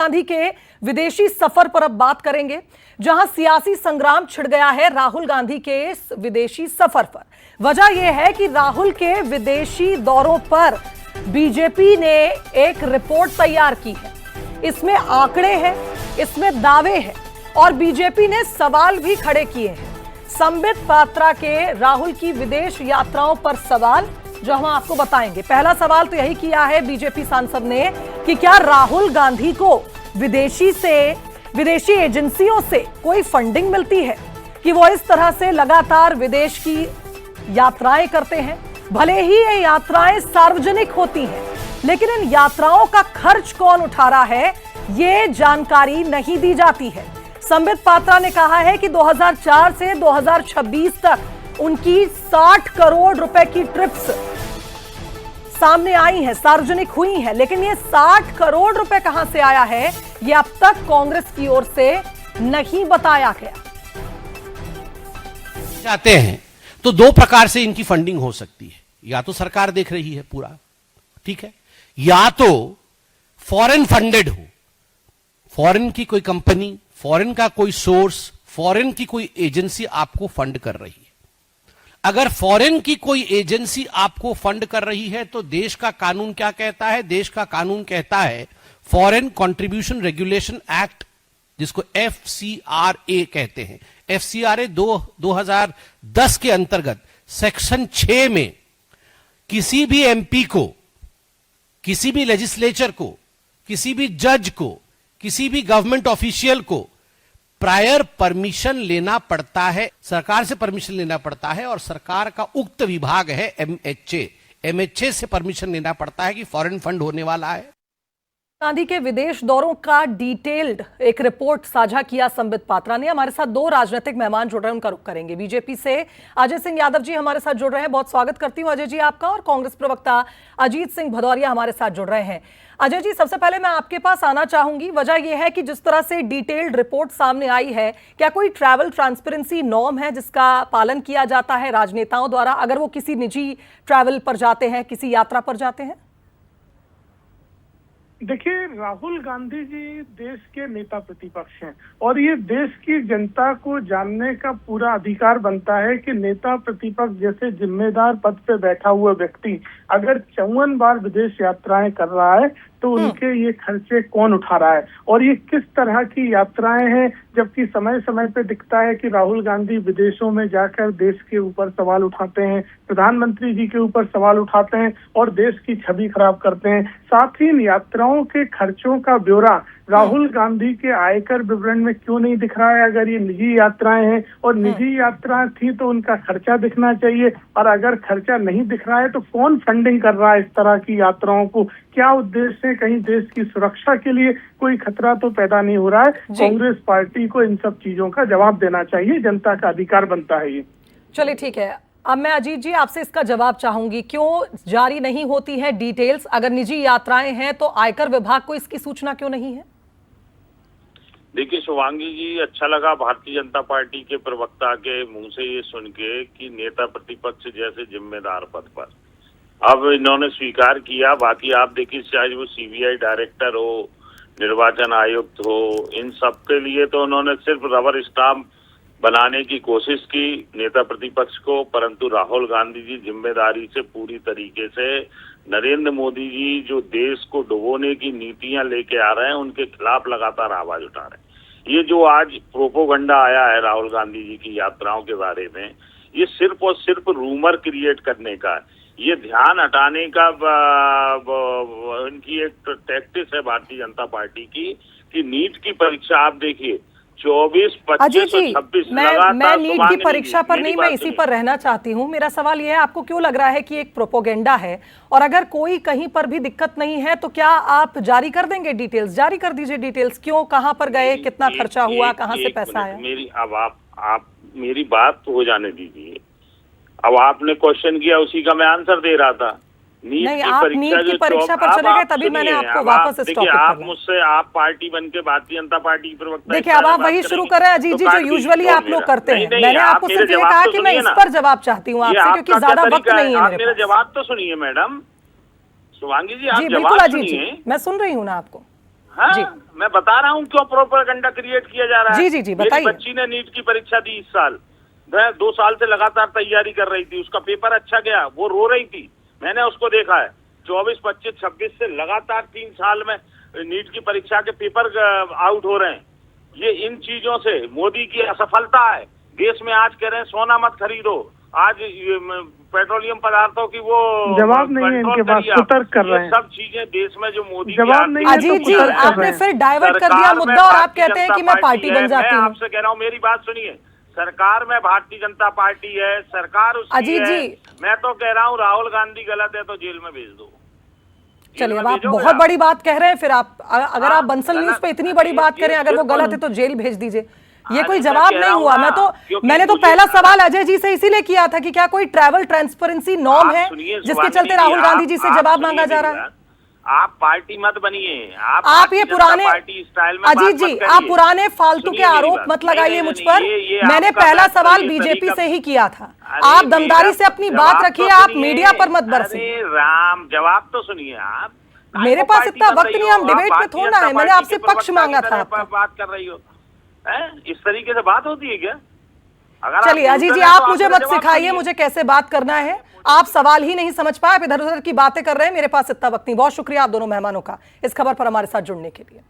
गांधी के विदेशी सफर पर अब बात करेंगे, जहां सियासी संग्राम छिड़ गया है राहुल गांधी के इस विदेशी सफर पर। वजह यह है कि राहुल के विदेशी दौरों पर बीजेपी ने एक रिपोर्ट तैयार की है। इसमें आंकड़े हैं, इसमें दावे हैं और बीजेपी ने सवाल भी खड़े किए हैं। संबित पात्रा के राहुल की विदेश यात्राओं पर सवाल, जो हम आपको बताएंगे। पहला सवाल तो यही किया है बीजेपी सांसद ने कि क्या राहुल गांधी को विदेशी एजेंसियों से कोई फंडिंग मिलती है कि वो इस तरह से लगातार विदेश की यात्राएं करते हैं। भले ही ये यात्राएं सार्वजनिक होती हैं, लेकिन इन यात्राओं का खर्च कौन उठा रहा है, ये जानकारी नहीं दी जाती है। संबित पात्रा ने कहा है कि 2004 से 2026 तक उनकी 60 करोड़ रुपए की ट्रिप्स सामने आई है, सार्वजनिक हुई है, लेकिन ये 60 करोड़ रुपए कहां से आया है, ये अब तक कांग्रेस की ओर से नहीं बताया गया। चाहते हैं तो दो प्रकार से इनकी फंडिंग हो सकती है। या तो सरकार देख रही है पूरा, ठीक है, या तो फॉरेन फंडेड हो, फॉरेन की कोई कंपनी, फॉरेन का कोई सोर्स, फॉरेन की कोई एजेंसी आपको फंड कर रही है। अगर फॉरेन की कोई एजेंसी आपको फंड कर रही है तो देश का कानून क्या कहता है? देश का कानून कहता है फॉरेन कंट्रीब्यूशन रेगुलेशन एक्ट, जिसको FCRA कहते हैं। FCRA 2010 के अंतर्गत सेक्शन 6 में किसी भी MP को, किसी भी लेजिस्लेचर को, किसी भी जज को, किसी भी गवर्नमेंट ऑफिशियल को प्रायर परमिशन लेना पड़ता है, सरकार से परमिशन लेना पड़ता है। और सरकार का उक्त विभाग है MHA से परमिशन लेना पड़ता है कि फॉरेन फंड होने वाला है। गांधी के विदेश दौरों का डिटेल्ड एक रिपोर्ट साझा किया संबित पात्रा ने। हमारे साथ दो राजनीतिक मेहमान जुड़ रहे हैं, उनका रुख करेंगे। बीजेपी से अजय सिंह यादव जी हमारे साथ जुड़ रहे हैं, बहुत स्वागत करती हूं अजय जी आपका। और कांग्रेस प्रवक्ता अजीत सिंह भदौरिया हमारे साथ जुड़ रहे हैं। अजय जी, सबसे पहले मैं आपके पास आना चाहूंगी। वजह यह है कि जिस तरह से डिटेल्ड रिपोर्ट सामने आई है, क्या कोई ट्रैवल ट्रांसपेरेंसी नॉर्म है जिसका पालन किया जाता है राजनेताओं द्वारा अगर वो किसी निजी ट्रैवल पर जाते हैं, किसी यात्रा पर जाते हैं? देखिए, राहुल गांधी जी देश के नेता प्रतिपक्ष हैं और ये देश की जनता को जानने का पूरा अधिकार बनता है कि नेता प्रतिपक्ष जैसे जिम्मेदार पद पे बैठा हुआ व्यक्ति अगर 54 बार विदेश यात्राएं कर रहा है तो उनके ये खर्चे कौन उठा रहा है और ये किस तरह की यात्राएं हैं। जबकि समय समय पे दिखता है कि राहुल गांधी विदेशों में जाकर देश के ऊपर सवाल उठाते हैं, प्रधानमंत्री जी के ऊपर सवाल उठाते हैं और देश की छवि खराब करते हैं। साथ ही इन यात्राओं के खर्चों का ब्यौरा राहुल गांधी के आयकर विवरण में क्यों नहीं दिख रहा है? अगर ये निजी यात्राएं हैं और निजी यात्राएं थी तो उनका खर्चा दिखना चाहिए, और अगर खर्चा नहीं दिख रहा है तो कौन फंडिंग कर रहा है इस तरह की यात्राओं को? क्या उद्देश्य है? कहीं देश की सुरक्षा के लिए कोई खतरा तो पैदा नहीं हो रहा है? कांग्रेस पार्टी को इन सब चीजों का जवाब देना चाहिए, जनता का अधिकार बनता है ये। चलिए ठीक है, अब मैं अजीत जी आपसे इसका जवाब चाहूंगी। क्यों जारी नहीं होती है डिटेल्स? अगर निजी यात्राएं हैं तो आयकर विभाग को इसकी सूचना क्यों नहीं है? देखिए शुभांगी जी, अच्छा लगा भारतीय जनता पार्टी के प्रवक्ता के मुंह से ये सुन के कि नेता प्रतिपक्ष जैसे जिम्मेदार पद पर अब इन्होंने स्वीकार किया। बाकी आप देखिए, चाहे वो CBI डायरेक्टर हो, निर्वाचन आयुक्त हो, इन सब के लिए तो उन्होंने सिर्फ रबर स्टाम्प बनाने की कोशिश की नेता प्रतिपक्ष को, परंतु राहुल गांधी जी जिम्मेदारी से पूरी तरीके से नरेंद्र मोदी जी जो देश को डुबोने की नीतियां लेके आ रहे हैं उनके खिलाफ लगातार आवाज उठा रहे हैं। ये जो आज प्रोपोगंडा आया है राहुल गांधी जी की यात्राओं के बारे में, ये सिर्फ और सिर्फ रूमर क्रिएट करने का है। ये ध्यान हटाने का इनकी एक टैक्टिस है भारतीय जनता पार्टी की कि नीट की परीक्षा आप देखिए 24, 25 और 26 मैं नीट की परीक्षा पर नहीं, मैं इसी पर रहना चाहती हूँ। मेरा सवाल यह है, आपको क्यों लग रहा है कि एक प्रोपोगेंडा है? और अगर कोई कहीं पर भी दिक्कत नहीं है तो क्या आप जारी कर देंगे डिटेल्स? जारी कर दीजिए डिटेल्स। क्यों, कहाँ पर गए, कितना खर्चा हुआ, कहाँ से पैसा आया? आप मेरी बात हो जाने दीजिए। अब आपने क्वेश्चन किया, उसी का मैं आंसर दे रहा था। नहीं, आप नीट की परीक्षा पर चले गए तभी मैंने आपको वापस इस टॉपिक पर आप मुझसे, आप पार्टी बनके भारतीय जनता पार्टी की प्रवक्ता, देखिए अब आप वही शुरू कर रहे हैं अजीत जी, जो यूजुअली आप लोग करते हैं। मैंने आपको सिर्फ ये कहा कि मैं इस पर जवाब चाहती हूँ आपसे, क्योंकि ज्यादा वक्त नहीं है मेरे पास। जवाब तो सुनिए मैडम शुभांगी जी, आप बिल्कुल अजीत जी, मैं सुन रही हूँ ना आपको। हाँ, जी मैं बता रहा हूँ क्यों प्रोपेगेंडा क्रिएट किया जा रहा है। जी मेरी बताइए। बच्ची ने नीट की परीक्षा दी इस साल, वह 2 साल से लगातार तैयारी कर रही थी, उसका पेपर अच्छा गया, वो रो रही थी, मैंने उसको देखा है। 24, 25, 26 से लगातार 3 साल में नीट की परीक्षा के पेपर आउट हो रहे हैं। ये इन चीजों से मोदी की असफलता है। देश में आज कह रहे हैं सोना मत खरीदो, आज पेट्रोलियम पदार्थों की वो जवाब नहीं है इनके पास, कुतर्क कर रहे हैं। सब चीजें देश में जो मोदी जवाब नहीं है तो अजीत जी, कुतर्क कर रहे आपने हैं। फिर डाइवर्ट कर दिया मुद्दा और आप कहते हैं कि मैं पार्टी बन जाती मैं हूँ। आपसे कह रहा हूँ, मेरी बात सुनिए। सरकार में भारतीय जनता पार्टी है, सरकार उसकी अजीत है। जी, मैं तो कह रहा हूँ राहुल गांधी गलत है तो जेल में भेज दो। चलिए अब आप बहुत बड़ी बात कह रहे हैं, फिर आप अगर आप बंसल न्यूज पे इतनी बड़ी बात करें, अगर वो गलत है तो जेल भेज दीजिए। ये कोई जवाब नहीं हुआ। मैंने तो पहला सवाल अजय जी से इसीलिए किया था कि क्या कोई ट्रैवल ट्रांसपेरेंसी नॉर्म है जिसके चलते राहुल गांधी जी से जवाब मांगा जा रहा है? आप पार्टी मत बनिए, आप ये पुराने पार्टी स्टाइल में अजीत जी, आप पुराने फालतू के आरोप मत लगाइए मुझ पर। मैंने पहला सवाल बीजेपी से ही किया था। आप दमदारी से अपनी बात रखिए, आप मीडिया पर मत बरसिए। राम, जवाब तो सुनिए आप। मेरे पास इतना वक्त नहीं, हम डिबेट में थोड़ा है। मैंने आपसे पक्ष मांगा था। बात कर रही हो, इस तरीके से बात होती है क्या? चलिए अजीत जी, आप मुझे मत सिखाइए मुझे कैसे बात करना है। आप सवाल ही नहीं समझ पाए, आप इधर उधर की बातें कर रहे हैं। मेरे पास इतना वक्त नहीं। बहुत शुक्रिया आप दोनों मेहमानों का इस खबर पर हमारे साथ जुड़ने के लिए।